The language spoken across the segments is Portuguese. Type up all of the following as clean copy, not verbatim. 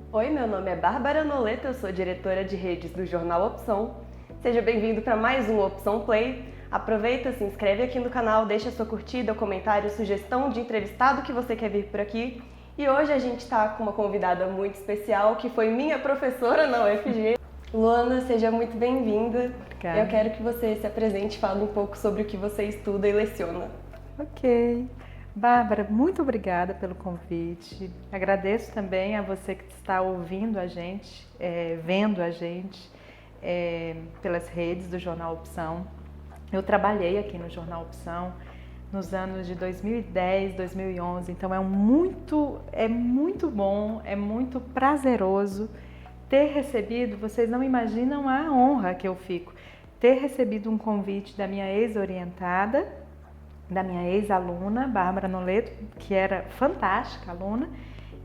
Oi, meu nome é Bárbara Noleto, eu sou diretora de redes do Jornal Opção. Seja bem-vindo para mais um Opção Play. Aproveita, se inscreve aqui no canal, deixa sua curtida, comentário, sugestão de entrevistado que você quer vir por aqui. E hoje a gente está com uma convidada muito especial, que foi minha professora na UFG. Luana, seja muito bem-vinda. Obrigada. Eu quero que você se apresente e fale um pouco sobre o que você estuda e leciona. Ok. Bárbara, muito obrigada pelo convite. Agradeço também a você que está ouvindo a gente, vendo a gente pelas redes do Jornal Opção. Eu trabalhei aqui no Jornal Opção nos anos de 2010, 2011, então é muito bom, é muito prazeroso ter recebido, vocês não imaginam a honra que eu fico, ter recebido um convite da minha ex-orientada, da minha ex-aluna, Bárbara Noleto, que era fantástica aluna,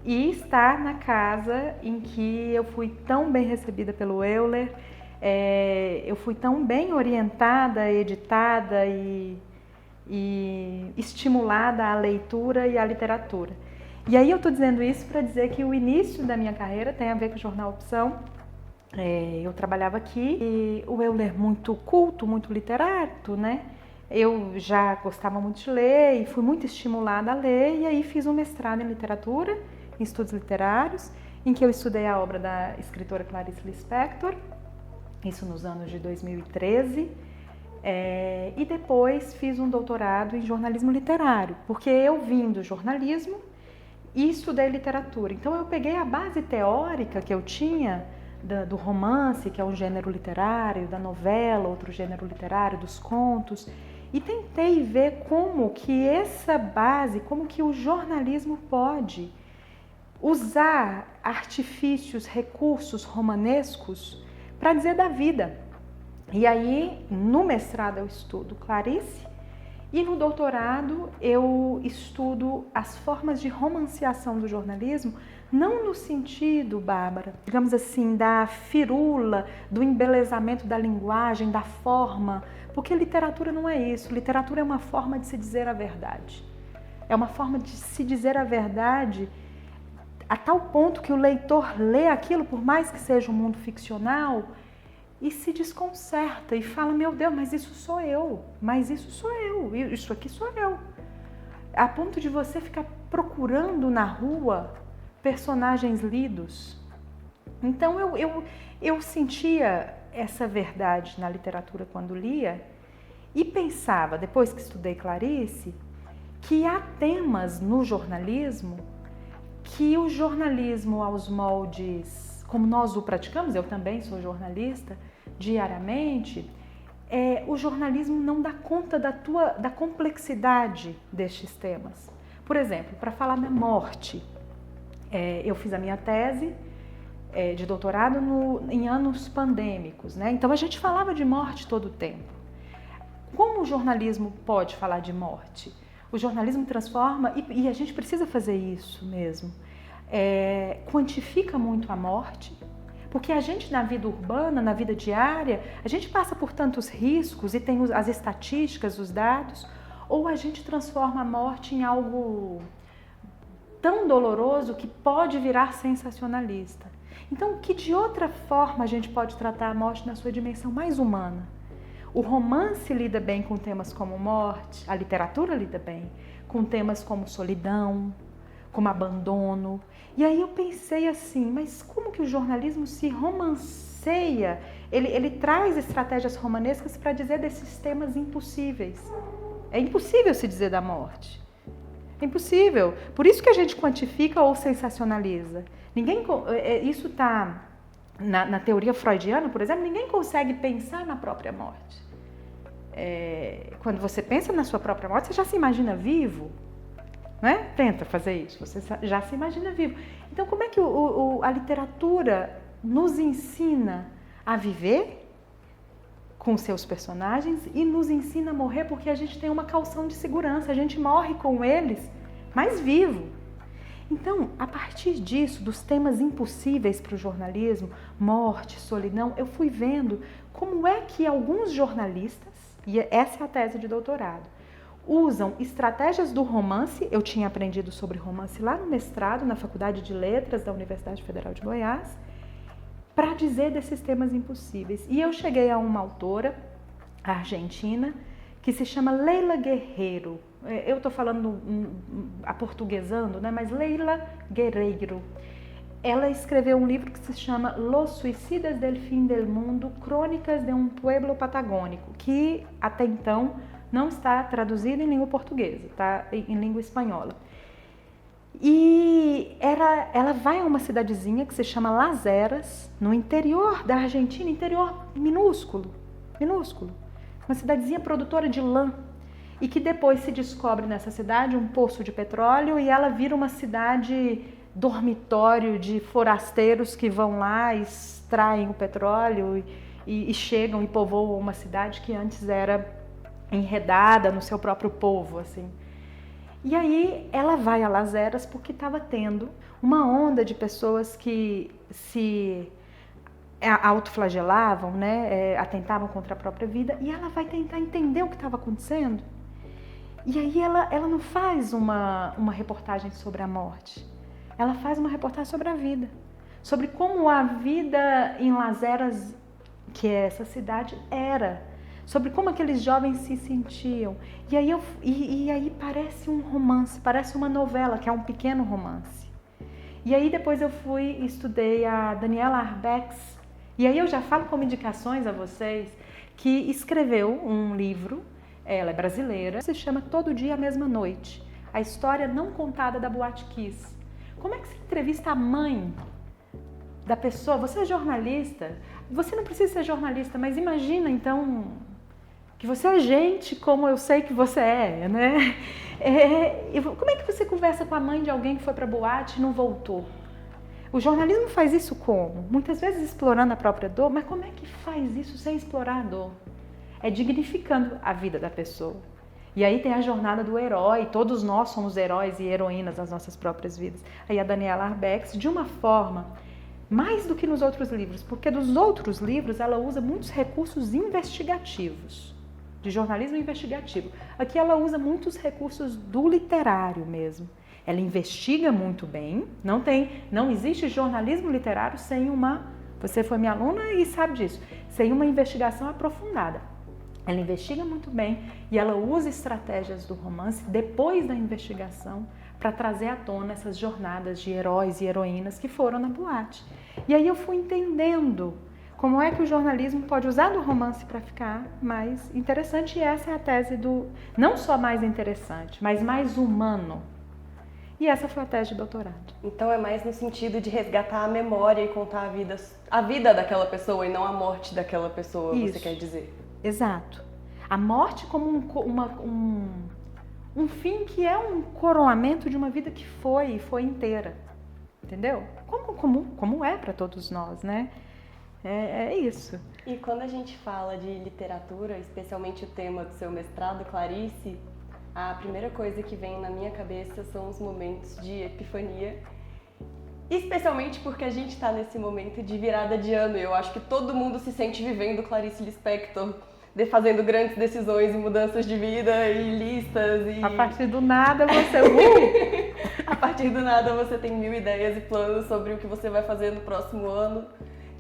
e estar na casa em que eu fui tão bem recebida pelo Euler, eu fui tão bem orientada, editada e estimulada à leitura e à literatura. E aí eu estou dizendo isso para dizer que o início da minha carreira tem a ver com o Jornal Opção. Eu trabalhava aqui e o Euler muito culto, muito literato, né? Eu já gostava muito de ler e fui muito estimulada a ler, e aí fiz um mestrado em literatura, em estudos literários, em que eu estudei a obra da escritora Clarice Lispector, isso nos anos de 2013, e depois fiz um doutorado em jornalismo literário, porque eu vim do jornalismo e estudei literatura. Então eu peguei a base teórica que eu tinha do romance, que é um gênero literário, da novela, outro gênero literário, dos contos, e tentei ver como que essa base, como que o jornalismo pode usar artifícios, recursos romanescos para dizer da vida. E aí, no mestrado eu estudo Clarice e no doutorado eu estudo as formas de romanciação do jornalismo, não no sentido, Bárbara, digamos assim, da firula, do embelezamento da linguagem, da forma, porque literatura não é isso. Literatura é uma forma de se dizer a verdade. É uma forma de se dizer a verdade a tal ponto que o leitor lê aquilo, por mais que seja um mundo ficcional, e se desconcerta e fala, meu Deus, mas isso sou eu, isso aqui sou eu. A ponto de você ficar procurando na rua personagens lidos. Então eu sentia essa verdade na literatura quando lia e pensava, depois que estudei Clarice, que há temas no jornalismo que o jornalismo aos moldes, como nós o praticamos, eu também sou jornalista, diariamente, o jornalismo não dá conta da complexidade destes temas. Por exemplo, para falar da morte, eu fiz a minha tese de doutorado em anos pandêmicos, né? Então a gente falava de morte todo o tempo. Como o jornalismo pode falar de morte? O jornalismo transforma, e a gente precisa fazer isso mesmo, quantifica muito a morte, porque a gente na vida urbana, na vida diária, a gente passa por tantos riscos e tem as estatísticas, os dados, ou a gente transforma a morte em algo tão doloroso que pode virar sensacionalista. Então, que de outra forma a gente pode tratar a morte na sua dimensão mais humana? O romance lida bem com temas como morte, a literatura lida bem com temas como solidão, como abandono. E aí eu pensei assim, mas como que o jornalismo se romanceia? Ele traz estratégias romanescas para dizer desses temas impossíveis. É impossível se dizer da morte. É impossível. Por isso que a gente quantifica ou sensacionaliza. Isso está na teoria freudiana, por exemplo, ninguém consegue pensar na própria morte. Quando você pensa na sua própria morte, você já se imagina vivo, né? Tenta fazer isso, você já se imagina vivo. Então, como é que a literatura nos ensina a viver com seus personagens e nos ensina a morrer, porque a gente tem uma calção de segurança, a gente morre com eles, mas vivo. Então, a partir disso, dos temas impossíveis para o jornalismo, morte, solidão, eu fui vendo como é que alguns jornalistas, e essa é a tese de doutorado, usam estratégias do romance. Eu tinha aprendido sobre romance lá no mestrado, na Faculdade de Letras da Universidade Federal de Goiás, para dizer desses temas impossíveis. E eu cheguei a uma autora argentina que se chama Leila Guerreiro. Eu estou falando aportuguesando, né? Mas Leila Guerreiro. Ela escreveu um livro que se chama Los Suicidas del Fin del Mundo, Crônicas de um Pueblo Patagônico, que até então não está traduzido em língua portuguesa, está em língua espanhola. E ela vai a uma cidadezinha que se chama Las Heras, no interior da Argentina, interior minúsculo, uma cidadezinha produtora de lã, e que depois se descobre nessa cidade um poço de petróleo e ela vira uma cidade dormitório de forasteiros que vão lá, extraem o petróleo e chegam e povoam uma cidade que antes era enredada no seu próprio povo, assim. E aí ela vai a Las Heras porque estava tendo uma onda de pessoas que se autoflagelavam, né, atentavam contra a própria vida, e ela vai tentar entender o que estava acontecendo. E aí ela não faz uma reportagem sobre a morte, ela faz uma reportagem sobre a vida, sobre como a vida em Las Heras, que é essa cidade, era, sobre como aqueles jovens se sentiam. E aí parece um romance, parece uma novela, que é um pequeno romance. E aí depois eu fui e estudei a Daniela Arbex, e aí eu já falo como indicações a vocês, que escreveu um livro, ela é brasileira, se chama Todo Dia a Mesma Noite, a história não contada da Boate Kiss. Como é que se entrevista a mãe da pessoa? Você é jornalista? Você não precisa ser jornalista, mas imagina então que você é gente como eu sei que você é, né? Como é que você conversa com a mãe de alguém que foi para a boate e não voltou? O jornalismo faz isso como? Muitas vezes explorando a própria dor, mas como é que faz isso sem explorar a dor? É dignificando a vida da pessoa. E aí tem a jornada do herói, todos nós somos heróis e heroínas nas nossas próprias vidas. Aí a Daniela Arbex, de uma forma, mais do que nos outros livros, porque dos outros livros ela usa muitos recursos investigativos, de jornalismo investigativo. Aqui ela usa muitos recursos do literário mesmo. Ela investiga muito bem, não existe jornalismo literário sem você foi minha aluna e sabe disso, sem uma investigação aprofundada. Ela investiga muito bem e ela usa estratégias do romance depois da investigação para trazer à tona essas jornadas de heróis e heroínas que foram na boate. E aí eu fui entendendo como é que o jornalismo pode usar do romance para ficar mais interessante, e essa é a tese não só mais interessante, mas mais humano. E essa foi a tese de doutorado. Então é mais no sentido de resgatar a memória e contar a vida daquela pessoa e não a morte daquela pessoa, isso. Você quer dizer? Exato. A morte como um fim que é um coroamento de uma vida que foi inteira. Entendeu? Como é para todos nós, né? É isso. E quando a gente fala de literatura, especialmente o tema do seu mestrado, Clarice, a primeira coisa que vem na minha cabeça são os momentos de epifania, especialmente porque a gente está nesse momento de virada de ano e eu acho que todo mundo se sente vivendo Clarice Lispector, fazendo grandes decisões e mudanças de vida e listas e... A partir do nada você... A partir do nada você tem 1000 ideias e planos sobre o que você vai fazer no próximo ano,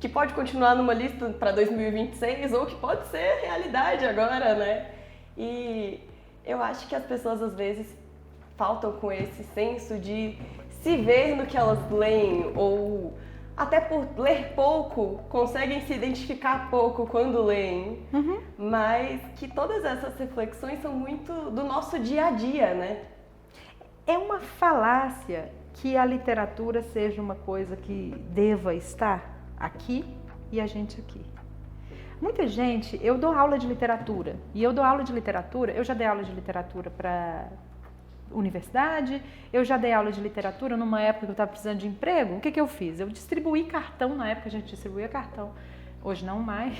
que pode continuar numa lista para 2026 ou que pode ser realidade agora, né? E eu acho que as pessoas às vezes faltam com esse senso de se ver no que elas leem ou até por ler pouco, conseguem se identificar pouco quando leem, mas que todas essas reflexões são muito do nosso dia a dia, né? É uma falácia que a literatura seja uma coisa que deva estar aqui e a gente aqui. Muita gente, eu dou aula de literatura, eu já dei aula de literatura para universidade, eu já dei aula de literatura numa época que eu estava precisando de emprego. O que eu fiz? Eu distribuí cartão, na época a gente distribuía cartão, hoje não mais,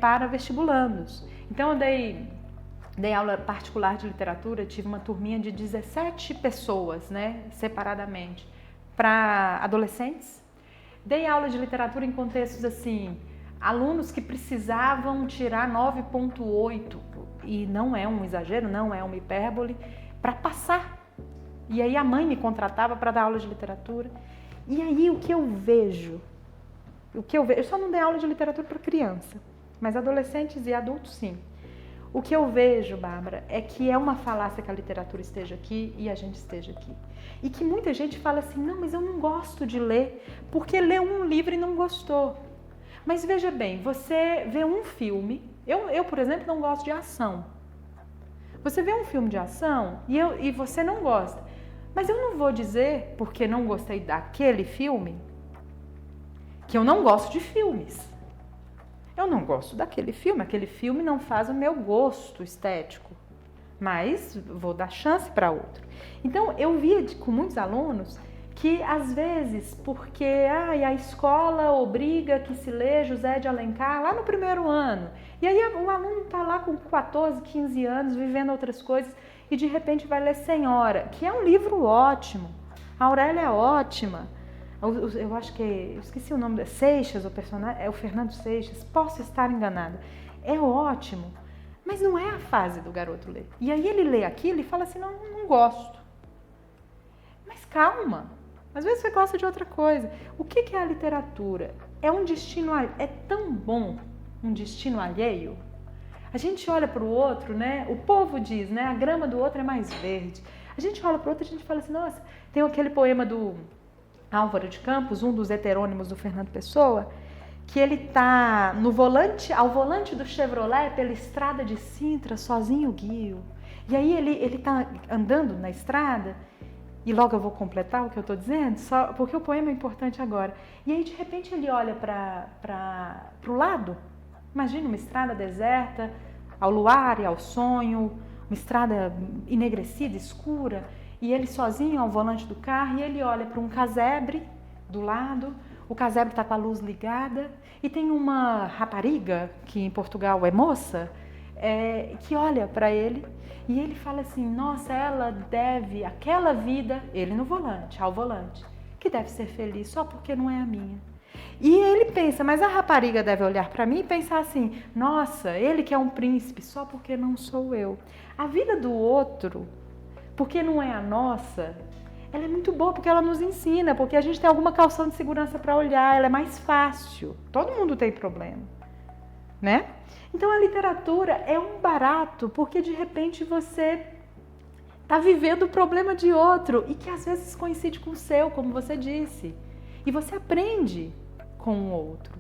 para vestibulandos. Então eu dei aula particular de literatura, tive uma turminha de 17 pessoas, né, separadamente, para adolescentes. Dei aula de literatura em contextos assim, alunos que precisavam tirar 9,8, e não é um exagero, não é uma hipérbole, para passar. E aí a mãe me contratava para dar aula de literatura. E aí o que eu vejo, eu só não dei aula de literatura para criança, mas adolescentes e adultos sim. O que eu vejo, Bárbara, é que é uma falácia que a literatura esteja aqui e a gente esteja aqui. E que muita gente fala assim, não, mas eu não gosto de ler, porque leu um livro e não gostou. Mas veja bem, você vê um filme, eu por exemplo, não gosto de ação. Você vê um filme de ação e você não gosta. Mas eu não vou dizer, porque não gostei daquele filme, que eu não gosto de filmes. Eu não gosto daquele filme, aquele filme não faz o meu gosto estético, mas vou dar chance para outro. Então, eu via com muitos alunos que, às vezes, porque a escola obriga que se lê José de Alencar lá no primeiro ano, e aí o aluno está lá com 14, 15 anos, vivendo outras coisas, e de repente vai ler Senhora, que é um livro ótimo, a Aurélia é ótima. Eu acho que, eu esqueci o nome, Seixas, o personagem, é o Fernando Seixas, posso estar enganada. É ótimo, mas não é a fase do garoto ler. E aí ele lê aquilo e fala assim, não gosto. Mas calma, às vezes você gosta de outra coisa. O que é a literatura? É um destino, é tão bom um destino alheio. A gente olha para o outro, né? O povo diz, né? A grama do outro é mais verde. A gente olha para o outro e a gente fala assim, nossa, tem aquele poema do Álvaro de Campos, um dos heterônimos do Fernando Pessoa, que ele tá ao volante do Chevrolet pela estrada de Sintra, sozinho guio. E aí ele tá andando na estrada, e logo eu vou completar o que eu tô dizendo, só porque o poema é importante agora. E aí de repente ele olha pro lado, imagina uma estrada deserta, ao luar e ao sonho, uma estrada enegrecida, escura, e ele sozinho ao volante do carro, e ele olha para um casebre do lado, o casebre está com a luz ligada, e tem uma rapariga, que em Portugal é moça, que olha para ele, e ele fala assim, nossa, ela deve aquela vida, ele no volante, ao volante, que deve ser feliz só porque não é a minha. E ele pensa, mas a rapariga deve olhar para mim e pensar assim, nossa, ele que é um príncipe só porque não sou eu. A vida do outro, porque não é a nossa, ela é muito boa porque ela nos ensina, porque a gente tem alguma calção de segurança para olhar, ela é mais fácil. Todo mundo tem problema, né? Então a literatura é um barato porque de repente você está vivendo o problema de outro e que às vezes coincide com o seu, como você disse. E você aprende com o outro,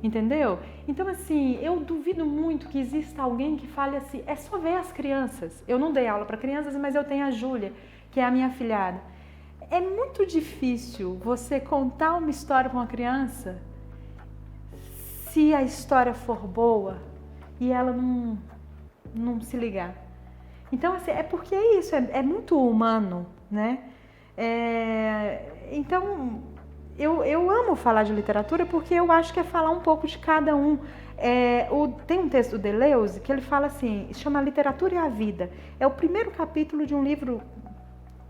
entendeu? Então assim, eu duvido muito que exista alguém que fale assim, é só ver as crianças. Eu não dei aula para crianças, mas eu tenho a Júlia, que é a minha afilhada. É muito difícil você contar uma história para uma criança se a história for boa e ela não se ligar. Então assim, é porque é isso, é muito humano, né? Então eu amo falar de literatura porque eu acho que é falar um pouco de cada um. Tem um texto do Deleuze que ele fala assim, chama Literatura e a Vida. É o primeiro capítulo de um livro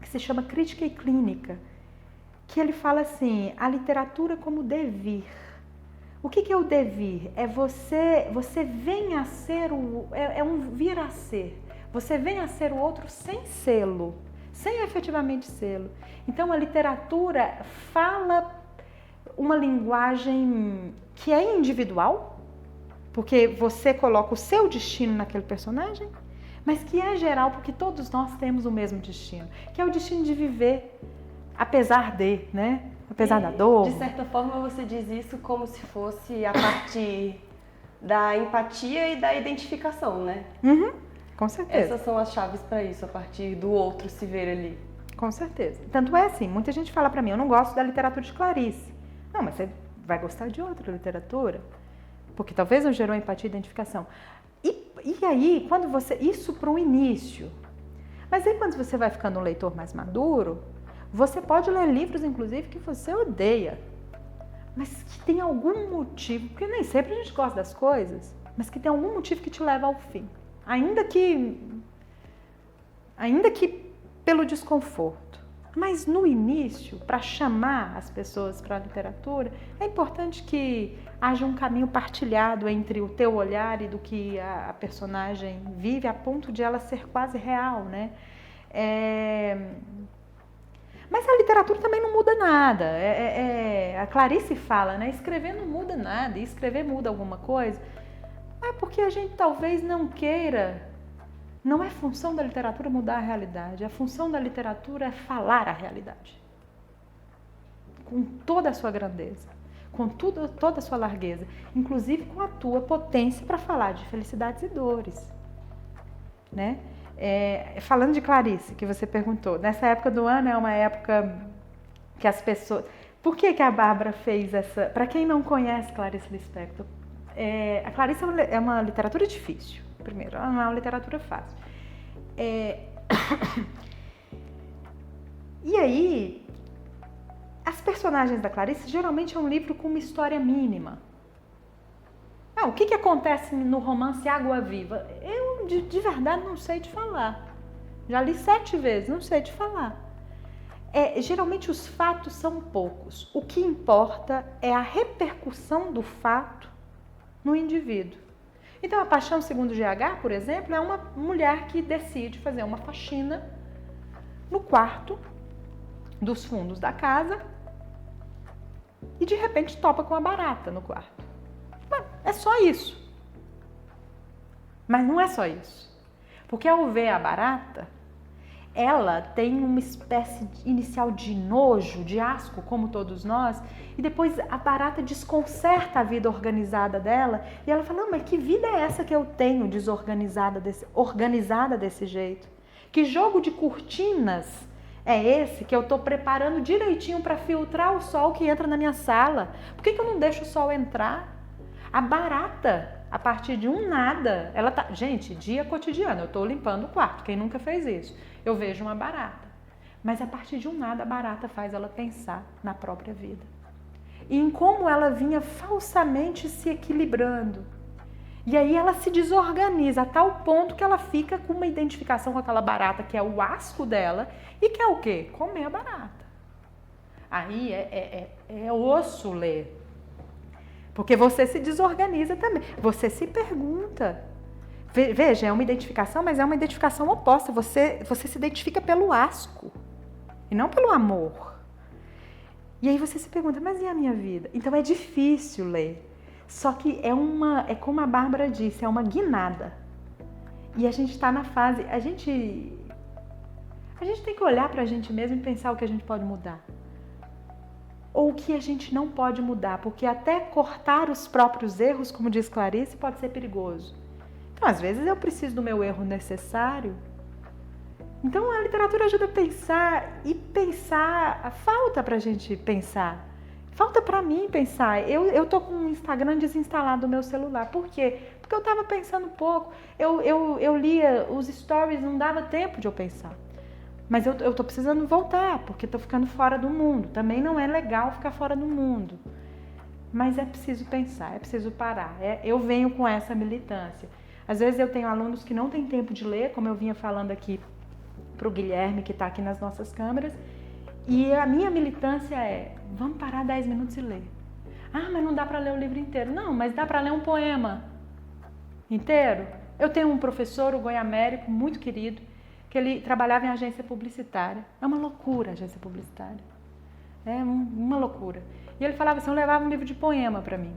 que se chama Crítica e Clínica, que ele fala assim, a literatura como devir. O que é o devir? É você vem a ser, um vir a ser. Você vem a ser o outro sem sê-lo, sem efetivamente sê-lo. Então a literatura fala uma linguagem que é individual, porque você coloca o seu destino naquele personagem, mas que é geral, porque todos nós temos o mesmo destino, que é o destino de viver, apesar de, né? Apesar da dor. De certa forma você diz isso como se fosse a partir da empatia e da identificação, né? Uhum, com certeza. Essas são as chaves para isso, a partir do outro se ver ali. Com certeza. Tanto é assim, muita gente fala pra mim, eu não gosto da literatura de Clarice. Não, mas você vai gostar de outra literatura, porque talvez não gerou empatia e identificação. E aí, quando você... Isso para o início. Mas aí, quando você vai ficando um leitor mais maduro, você pode ler livros, inclusive, que você odeia, mas que tem algum motivo, porque nem sempre a gente gosta das coisas, mas que tem algum motivo que te leva ao fim. Ainda que pelo desconforto. Mas no início, para chamar as pessoas para a literatura, é importante que haja um caminho partilhado entre o teu olhar e do que a personagem vive, a ponto de ela ser quase real, né? Mas a literatura também não muda nada. A Clarice fala, né? Escrever não muda nada, e escrever muda alguma coisa. É porque a gente talvez não queira. Não é função da literatura mudar a realidade. A função da literatura é falar a realidade. Com toda a sua grandeza, com toda a sua largueza, inclusive com a tua potência para falar de felicidades e dores, né? Falando de Clarice, que você perguntou, nessa época do ano é uma época que as pessoas... Por que a Bárbara fez essa... Para quem não conhece Clarice Lispector, a Clarice é uma literatura difícil, primeiro, ela não é uma literatura fácil. E aí, as personagens da Clarice geralmente é um livro com uma história mínima. O que acontece no romance Água Viva? Eu, de verdade, não sei te falar. Já li 7 vezes, não sei te falar. Geralmente os fatos são poucos. O que importa é a repercussão do fato no indivíduo. Então, a Paixão segundo GH, por exemplo, é uma mulher que decide fazer uma faxina no quarto dos fundos da casa e, de repente, topa com a barata no quarto. É só isso. Mas não é só isso. Porque ao ver a barata, ela tem uma espécie inicial de nojo, de asco, como todos nós, e depois a barata desconcerta a vida organizada dela, e ela fala, não, mas que vida é essa que eu tenho organizada desse jeito? Que jogo de cortinas é esse que eu estou preparando direitinho para filtrar o sol que entra na minha sala? Por que eu não deixo o sol entrar? A barata, a partir de um nada, ela tá... Gente, dia cotidiano, eu estou limpando o quarto, quem nunca fez isso? Eu vejo uma barata. Mas a partir de um nada, a barata faz ela pensar na própria vida. E em como ela vinha falsamente se equilibrando. E aí ela se desorganiza a tal ponto que ela fica com uma identificação com aquela barata, que é o asco dela, e que é o quê? Comer a barata. Aí é osso ler. Porque você se desorganiza também. Você se pergunta. Veja, é uma identificação, mas é uma identificação oposta. Você se identifica pelo asco e não pelo amor. E aí você se pergunta, mas e a minha vida? Então é difícil ler. Só que é como a Bárbara disse, é uma guinada. E a gente está na fase... A gente tem que olhar para a gente mesmo e pensar o que a gente pode mudar. Ou o que a gente não pode mudar, porque até cortar os próprios erros, como diz Clarice, pode ser perigoso. Então, às vezes, eu preciso do meu erro necessário. Então, a literatura ajuda a pensar, e pensar, falta pra gente pensar. Falta pra mim pensar. Eu tô com o Instagram desinstalado do meu celular. Por quê? Porque eu tava pensando pouco. Eu lia os stories, não dava tempo de eu pensar. Mas eu tô precisando voltar, porque tô ficando fora do mundo. Também não é legal ficar fora do mundo. Mas é preciso pensar, é preciso parar. Eu venho com essa militância. Às vezes eu tenho alunos que não têm tempo de ler, como eu vinha falando aqui para o Guilherme, que está aqui nas nossas câmeras. E a minha militância é, vamos parar 10 minutos e ler. Ah, mas não dá para ler o livro inteiro. Não, mas dá para ler um poema inteiro. Eu tenho um professor, o Goiamérico, muito querido, que ele trabalhava em agência publicitária. É uma loucura a agência publicitária. É uma loucura. E ele falava assim, eu levava um livro de poema para mim.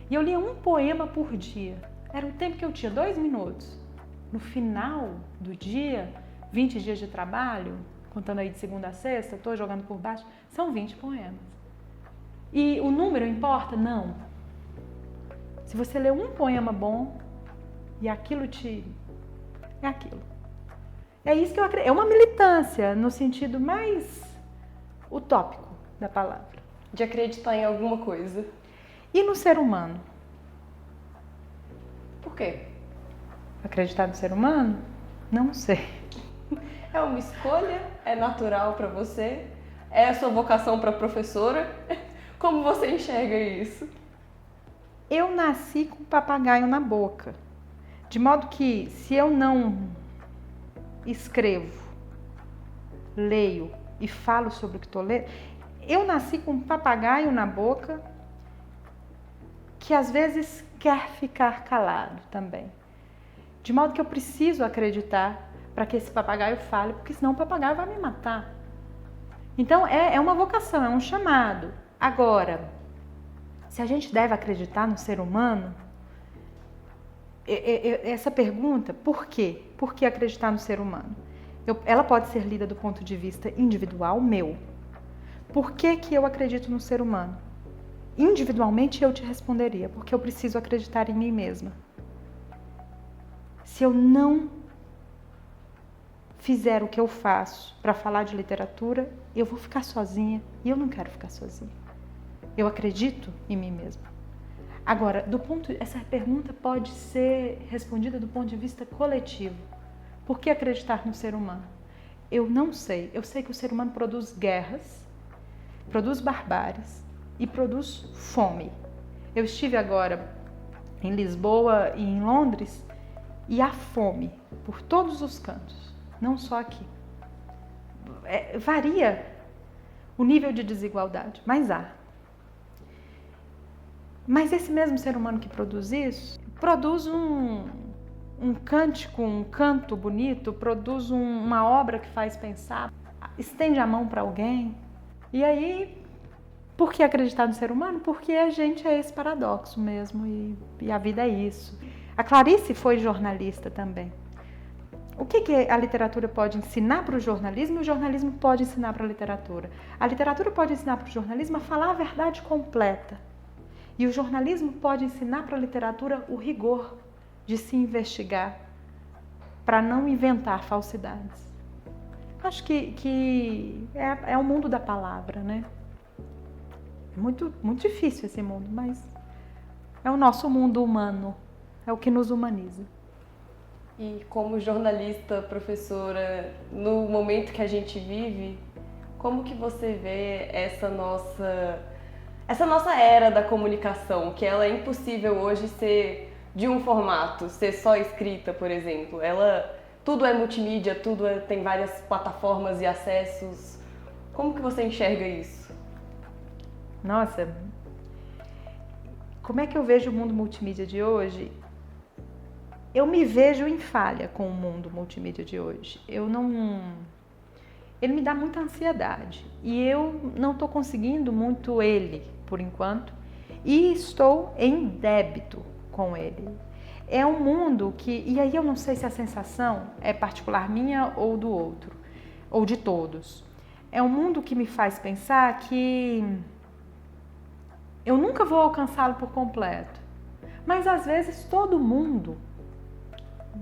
E eu lia um poema por dia. Era o tempo que eu tinha, 2 minutos. No final do dia, 20 dias de trabalho, contando aí de segunda a sexta, estou jogando por baixo, são 20 poemas. E o número importa? Não. Se você lê um poema bom e aquilo é aquilo. É isso que eu acredito. É uma militância no sentido mais utópico da palavra. De acreditar em alguma coisa. E no ser humano? Por quê? Acreditar no ser humano? Não sei. É uma escolha? É natural para você? É a sua vocação para professora? Como você enxerga isso? Eu nasci com um papagaio na boca. De modo que, se eu não escrevo, leio e falo sobre o que estou lendo. Eu nasci com um papagaio na boca que às vezes quer ficar calado também. De modo que eu preciso acreditar para que esse papagaio fale, porque senão o papagaio vai me matar. Então é uma vocação, é um chamado. Agora, se a gente deve acreditar no ser humano, essa pergunta, por quê? Por que acreditar no ser humano? Ela pode ser lida do ponto de vista individual, meu. Por que eu acredito no ser humano? Individualmente eu te responderia, porque eu preciso acreditar em mim mesma. Se eu não fizer o que eu faço para falar de literatura, eu vou ficar sozinha e eu não quero ficar sozinha. Eu acredito em mim mesma. Agora, essa pergunta pode ser respondida do ponto de vista coletivo. Por que acreditar no ser humano? Eu não sei. Eu sei que o ser humano produz guerras, produz barbáries e produz fome. Eu estive agora em Lisboa e em Londres e há fome por todos os cantos, não só aqui. Varia o nível de desigualdade, mas há. Mas esse mesmo ser humano que produz isso, produz um cântico, um canto bonito, produz uma obra que faz pensar, estende a mão para alguém. E aí, por que acreditar no ser humano? Porque a gente é esse paradoxo mesmo e a vida é isso. A Clarice foi jornalista também. O que a literatura pode ensinar para o jornalismo e o jornalismo pode ensinar para a literatura? A literatura pode ensinar para o jornalismo a falar a verdade completa. E o jornalismo pode ensinar para a literatura o rigor de se investigar para não inventar falsidades. Acho que é o mundo da palavra, né? É muito, muito difícil esse mundo, mas é o nosso mundo humano, é o que nos humaniza. E como jornalista, professora, no momento que a gente vive, como que você vê essa nossa era da comunicação, que ela é impossível hoje ser de um formato, ser só escrita, por exemplo. Tudo é multimídia, tem várias plataformas e acessos. Como que você enxerga isso? Nossa, como é que eu vejo o mundo multimídia de hoje? Eu me vejo em falha com o mundo multimídia de hoje. Ele me dá muita ansiedade e eu não estou conseguindo muito ele, por enquanto, e estou em débito com ele. É um mundo e aí eu não sei se a sensação é particular minha ou do outro, ou de todos. É um mundo que me faz pensar que eu nunca vou alcançá-lo por completo, mas às vezes todo mundo,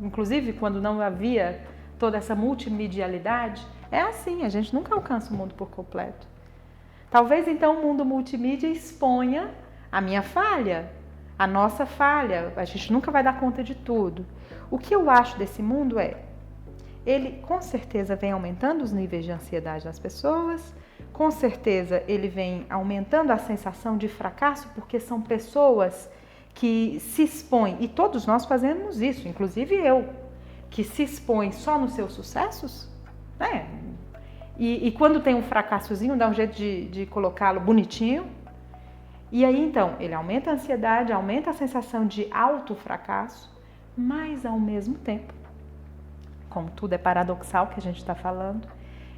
inclusive quando não havia toda essa multimedialidade, é assim, a gente nunca alcança o mundo por completo. Talvez então o mundo multimídia exponha a minha falha, a nossa falha, a gente nunca vai dar conta de tudo. O que eu acho desse mundo ele com certeza vem aumentando os níveis de ansiedade das pessoas, com certeza ele vem aumentando a sensação de fracasso, porque são pessoas que se expõem, e todos nós fazemos isso, inclusive eu, que se expõe só nos seus sucessos, né? E quando tem um fracassozinho, dá um jeito de colocá-lo bonitinho. E aí, então, ele aumenta a ansiedade, aumenta a sensação de auto-fracasso, mas, ao mesmo tempo, como tudo é paradoxal que a gente está falando,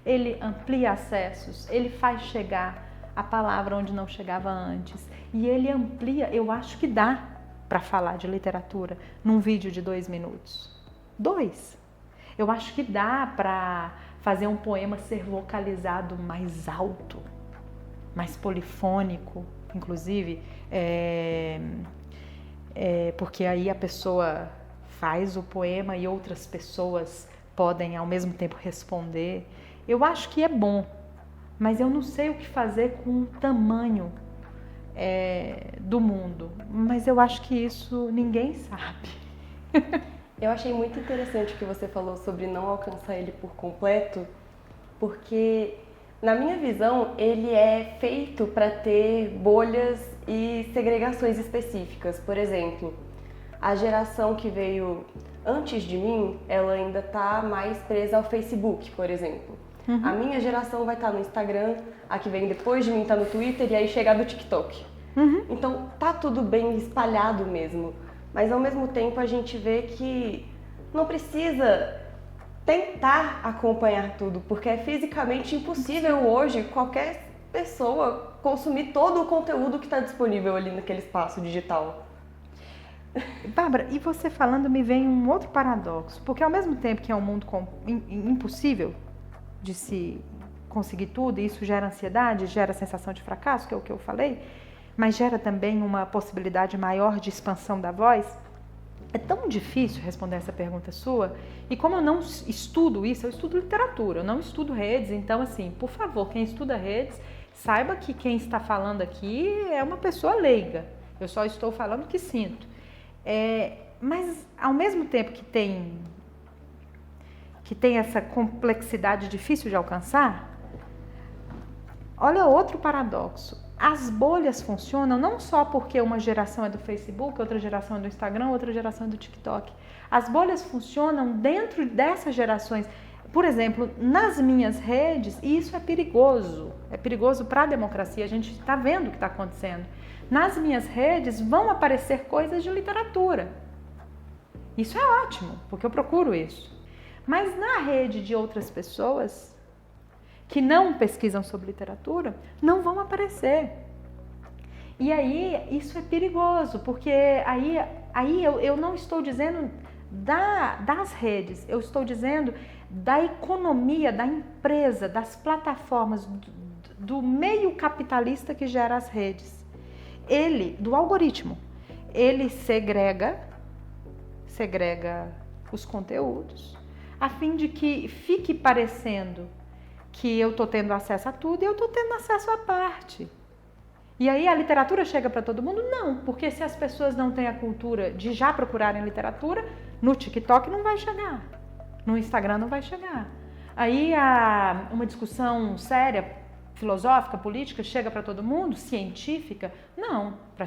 ele amplia acessos, ele faz chegar a palavra onde não chegava antes. E ele amplia, eu acho que dá para falar de literatura num vídeo de 2 minutos. 2. Eu acho que dá para fazer um poema ser vocalizado mais alto, mais polifônico, inclusive, porque aí a pessoa faz o poema e outras pessoas podem ao mesmo tempo responder. Eu acho que é bom, mas eu não sei o que fazer com o tamanho do mundo. Mas eu acho que isso ninguém sabe. Eu achei muito interessante o que você falou sobre não alcançar ele por completo, porque, na minha visão, ele é feito para ter bolhas e segregações específicas. Por exemplo, a geração que veio antes de mim, ela ainda está mais presa ao Facebook, por exemplo. A minha geração vai estar no Instagram, a que vem depois de mim tá no Twitter e aí chegar do TikTok. Então tá tudo bem espalhado mesmo, mas ao mesmo tempo a gente vê que não precisa tentar acompanhar tudo, porque é fisicamente impossível hoje qualquer pessoa consumir todo o conteúdo que está disponível ali naquele espaço digital. Bárbara, e você falando me vem um outro paradoxo, porque ao mesmo tempo que é um mundo impossível de se conseguir tudo, e isso gera ansiedade, gera sensação de fracasso, que é o que eu falei, mas gera também uma possibilidade maior de expansão da voz. É tão difícil responder essa pergunta sua, e como eu não estudo isso, eu estudo literatura, eu não estudo redes, então assim, por favor, quem estuda redes, saiba que quem está falando aqui é uma pessoa leiga, eu só estou falando o que sinto. Mas ao mesmo tempo que tem essa complexidade difícil de alcançar, olha outro paradoxo. As bolhas funcionam não só porque uma geração é do Facebook, outra geração é do Instagram, outra geração é do TikTok. As bolhas funcionam dentro dessas gerações. Por exemplo, nas minhas redes, e isso é perigoso para a democracia, a gente está vendo o que está acontecendo. Nas minhas redes vão aparecer coisas de literatura. Isso é ótimo, porque eu procuro isso. Mas na rede de outras pessoas que não pesquisam sobre literatura, não vão aparecer. E aí isso é perigoso, porque aí eu não estou dizendo das redes, eu estou dizendo da economia, da empresa, das plataformas, do meio capitalista que gera as redes. Do algoritmo, ele segrega os conteúdos, a fim de que fique parecendo que eu estou tendo acesso a tudo e eu estou tendo acesso à parte. E aí a literatura chega para todo mundo? Não, porque se as pessoas não têm a cultura de já procurarem literatura, no TikTok não vai chegar, no Instagram não vai chegar. Aí uma discussão séria, filosófica, política, chega para todo mundo, científica? Não, para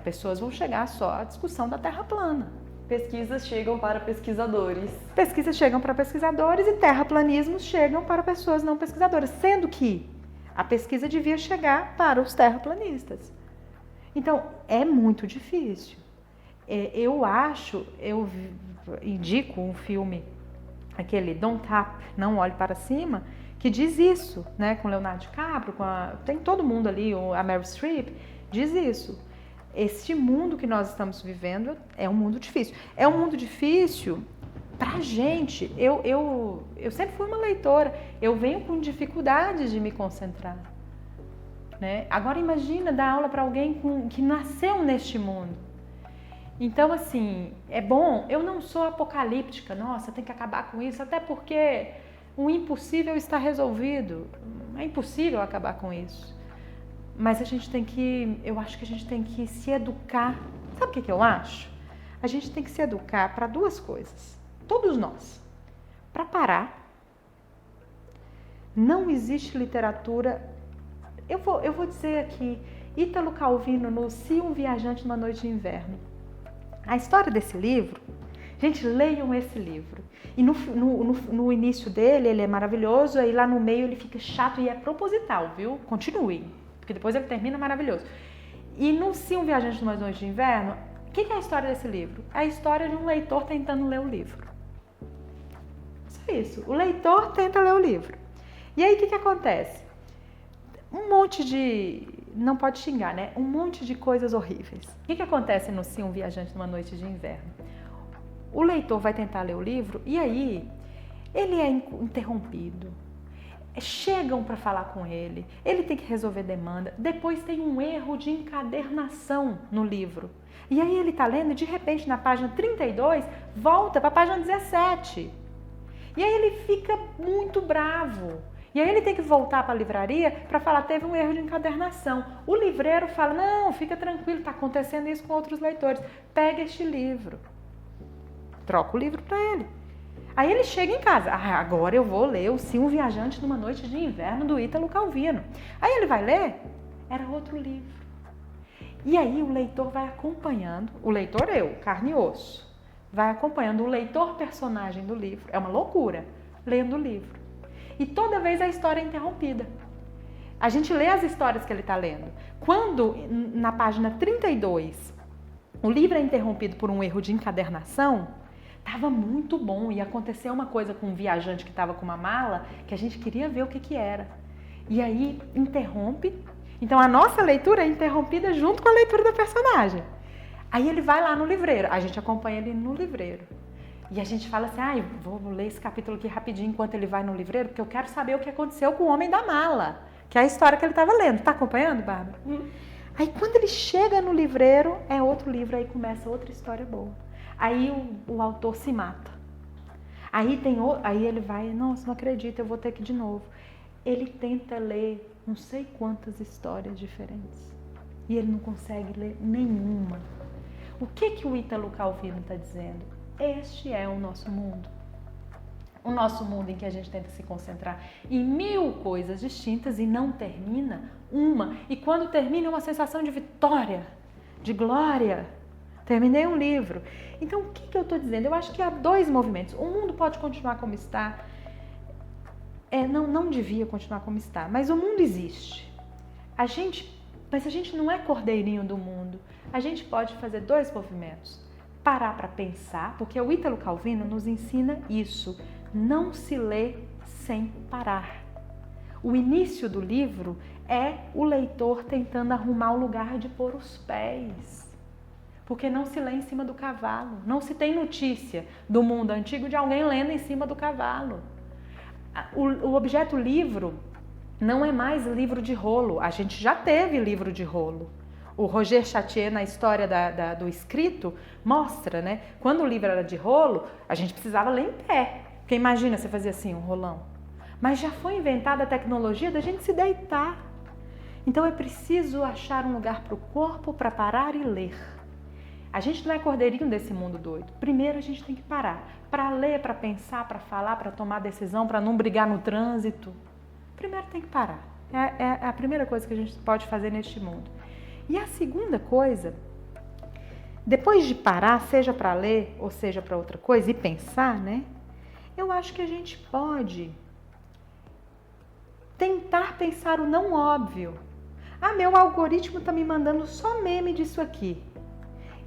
pessoas vão chegar só a discussão da Terra plana. Pesquisas chegam para pesquisadores. Pesquisas chegam para pesquisadores e terraplanismos chegam para pessoas não pesquisadoras, sendo que a pesquisa devia chegar para os terraplanistas. Então, é muito difícil. Eu indico um filme, aquele Don't Tap, Não Olhe Para Cima, que diz isso, né, com Leonardo DiCaprio, tem todo mundo ali, a Meryl Streep, diz isso. Este mundo que nós estamos vivendo é um mundo difícil. É um mundo difícil pra gente. Eu sempre fui uma leitora. Eu venho com dificuldades de me concentrar, né? Agora imagina dar aula para alguém que nasceu neste mundo. Então, assim, é bom. Eu não sou apocalíptica. Nossa, tem que acabar com isso. Até porque o impossível está resolvido. É impossível acabar com isso. Mas eu acho que a gente tem que se educar. Sabe o que eu acho? A gente tem que se educar para duas coisas. Todos nós. Para parar. Não existe literatura. Eu vou dizer aqui, Ítalo Calvino no Se um Viajante numa Noite de Inverno. A história desse livro, gente, leiam esse livro. E no início dele, ele é maravilhoso, aí lá no meio ele fica chato e é proposital, viu? Continuem. Porque depois ele termina maravilhoso. E no Se um Viajante numa Noite de Inverno, o que é a história desse livro? É a história de um leitor tentando ler o livro. Só isso. O leitor tenta ler o livro. E aí o que acontece? Um monte de... Não pode xingar, né? Um monte de coisas horríveis. O que acontece no Se um Viajante numa Noite de Inverno? O leitor vai tentar ler o livro e aí ele é interrompido. Chegam para falar com ele, ele tem que resolver demanda, depois tem um erro de encadernação no livro. E aí ele está lendo e de repente na página 32 volta para a página 17. E aí ele fica muito bravo. E aí ele tem que voltar para a livraria para falar, teve um erro de encadernação. O livreiro fala, não, fica tranquilo, está acontecendo isso com outros leitores. Pega este livro. Troca o livro para ele. Aí ele chega em casa, agora eu vou ler o Se um Viajante numa Noite de Inverno do Ítalo Calvino. Aí ele vai ler, era outro livro. E aí o leitor vai acompanhando, o leitor carne e osso, vai acompanhando o leitor personagem do livro, é uma loucura, lendo o livro. E toda vez a história é interrompida. A gente lê as histórias que ele está lendo. Quando, na página 32, o livro é interrompido por um erro de encadernação, estava muito bom e aconteceu uma coisa com um viajante que estava com uma mala que a gente queria ver o que era. E aí interrompe. Então a nossa leitura é interrompida junto com a leitura do personagem. Aí ele vai lá no livreiro, a gente acompanha ele no livreiro. E a gente fala assim, vou ler esse capítulo aqui rapidinho enquanto ele vai no livreiro, porque eu quero saber o que aconteceu com o homem da mala, que é a história que ele estava lendo. Tá acompanhando, Bárbara? Aí quando ele chega no livreiro, é outro livro, aí começa outra história boa. Aí o autor se mata. Aí ele vai, nossa, não acredito, eu vou ter que ir de novo. Ele tenta ler não sei quantas histórias diferentes. E ele não consegue ler nenhuma. O que o Ítalo Calvino está dizendo? Este é o nosso mundo. O nosso mundo em que a gente tenta se concentrar em 1000 coisas distintas e não termina uma. E quando termina é uma sensação de vitória, de glória. Terminei um livro. Então, o que eu estou dizendo? Eu acho que há 2 movimentos. O mundo pode continuar como está. Não devia continuar como está. Mas o mundo existe. Mas a gente não é cordeirinho do mundo. A gente pode fazer 2 movimentos. Parar para pensar, porque o Ítalo Calvino nos ensina isso. Não se lê sem parar. O início do livro é o leitor tentando arrumar o lugar de pôr os pés. Porque não se lê em cima do cavalo. Não se tem notícia do mundo antigo de alguém lendo em cima do cavalo. O objeto livro não é mais livro de rolo. A gente já teve livro de rolo. O Roger Chartier, na história do escrito, mostra, né? Quando o livro era de rolo, a gente precisava ler em pé. Porque imagina você fazer assim, um rolão. Mas já foi inventada a tecnologia da gente se deitar. Então é preciso achar um lugar para o corpo para parar e ler. A gente não é cordeirinho desse mundo doido. Primeiro a gente tem que parar. Para ler, para pensar, para falar, para tomar decisão, para não brigar no trânsito. Primeiro tem que parar. É a primeira coisa que a gente pode fazer neste mundo. E a segunda coisa, depois de parar, seja para ler ou seja para outra coisa, e pensar, né? Eu acho que a gente pode tentar pensar o não óbvio. Meu algoritmo está me mandando só meme disso aqui.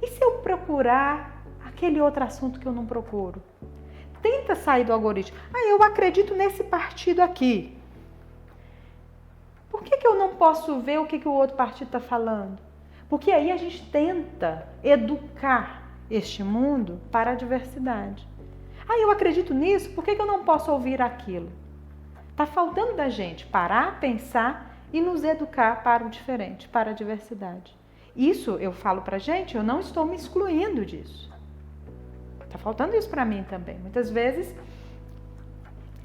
E se eu procurar aquele outro assunto que eu não procuro? Tenta sair do algoritmo. Eu acredito nesse partido aqui. Por que eu não posso ver o que o outro partido está falando? Porque aí a gente tenta educar este mundo para a diversidade. Eu acredito nisso, por que eu não posso ouvir aquilo? Está faltando da gente parar, pensar e nos educar para o diferente, para a diversidade. Isso eu falo pra gente, eu não estou me excluindo disso. Tá faltando isso para mim também. Muitas vezes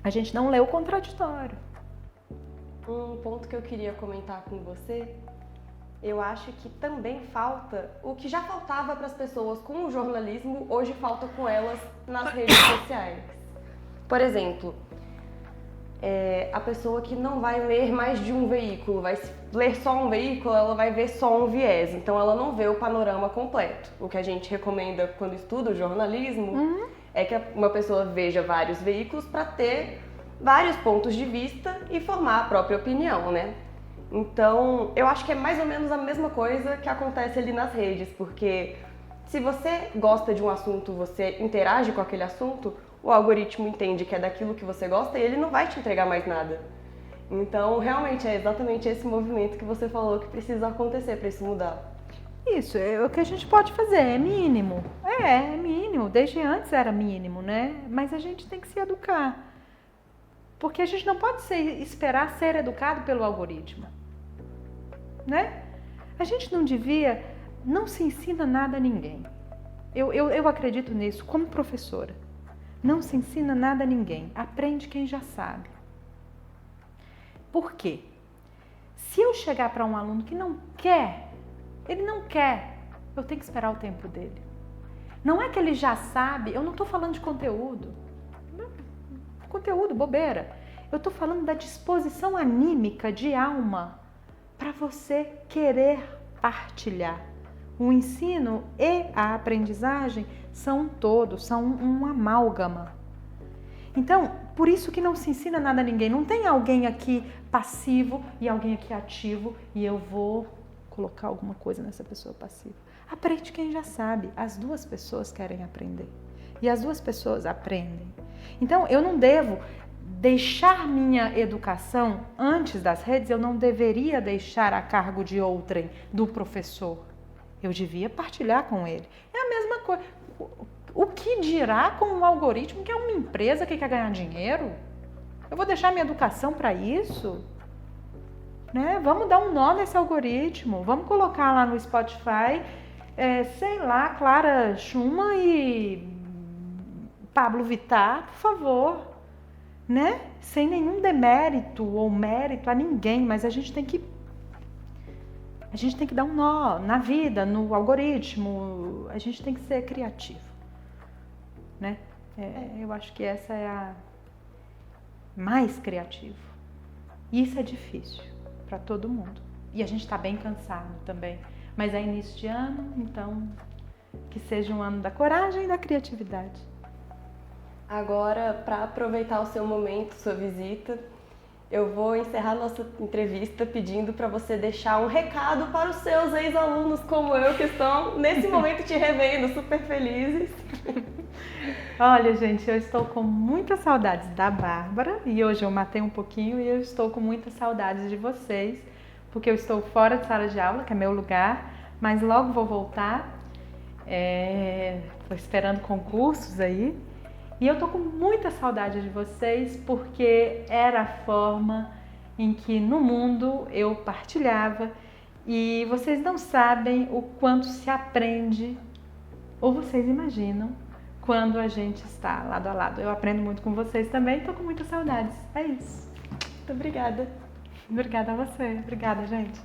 a gente não lê o contraditório. Um ponto que eu queria comentar com você, eu acho que também falta o que já faltava para as pessoas com o jornalismo, hoje falta com elas nas redes sociais. Por exemplo, a pessoa que não vai ler mais de um veículo, vai ler só um veículo, ela vai ver só um viés, então ela não vê o panorama completo. O que a gente recomenda quando estuda o jornalismo é que uma pessoa veja vários veículos para ter vários pontos de vista e formar a própria opinião, né? Então, eu acho que é mais ou menos a mesma coisa que acontece ali nas redes, porque se você gosta de um assunto, você interage com aquele assunto, o algoritmo entende que é daquilo que você gosta e ele não vai te entregar mais nada. Então, realmente, é exatamente esse movimento que você falou que precisa acontecer para isso mudar. Isso, o que a gente pode fazer é mínimo. É mínimo, desde antes era mínimo, né? Mas a gente tem que se educar. Porque a gente não pode esperar ser educado pelo algoritmo, né? A gente não se ensina nada a ninguém. Eu acredito nisso como professora. Não se ensina nada a ninguém, aprende quem já sabe. Por quê? Se eu chegar para um aluno que ele não quer, eu tenho que esperar o tempo dele. Não é que ele já sabe, eu não estou falando de conteúdo. Conteúdo, bobeira. Eu estou falando da disposição anímica de alma para você querer partilhar. O ensino e a aprendizagem são um todo, são um amálgama. Então, por isso que não se ensina nada a ninguém. Não tem alguém aqui passivo e alguém aqui ativo e eu vou colocar alguma coisa nessa pessoa passiva. Aprende quem já sabe. As duas pessoas querem aprender. E as duas pessoas aprendem. Então, eu não devo deixar minha educação antes das redes, eu não deveria deixar a cargo de outrem, do professor. Eu devia partilhar com ele. É a mesma coisa. O que dirá com um algoritmo que é uma empresa que quer ganhar dinheiro? Eu vou deixar minha educação para isso? Né? Vamos dar um nó nesse algoritmo. Vamos colocar lá no Spotify, sei lá, Clara Schumann e Pablo Vittar, por favor. Né? Sem nenhum demérito ou mérito a ninguém, mas a gente tem que dar um nó na vida, no algoritmo. A gente tem que ser criativo. Né? Eu acho que essa é a mais criativa. E isso é difícil para todo mundo. E a gente está bem cansado também. Mas é início de ano, então que seja um ano da coragem e da criatividade. Agora, para aproveitar o seu momento, sua visita, eu vou encerrar nossa entrevista pedindo para você deixar um recado para os seus ex-alunos como eu, que estão nesse momento te revendo, super felizes. Olha, gente, eu estou com muitas saudades da Bárbara e hoje eu matei um pouquinho e eu estou com muitas saudades de vocês, porque eu estou fora de sala de aula, que é meu lugar, mas logo vou voltar. Estou esperando concursos aí. E eu tô com muita saudade de vocês porque era a forma em que no mundo eu partilhava e vocês não sabem o quanto se aprende, ou vocês imaginam, quando a gente está lado a lado. Eu aprendo muito com vocês também, tô com muitas saudades. É isso. Muito obrigada. Obrigada a você. Obrigada, gente.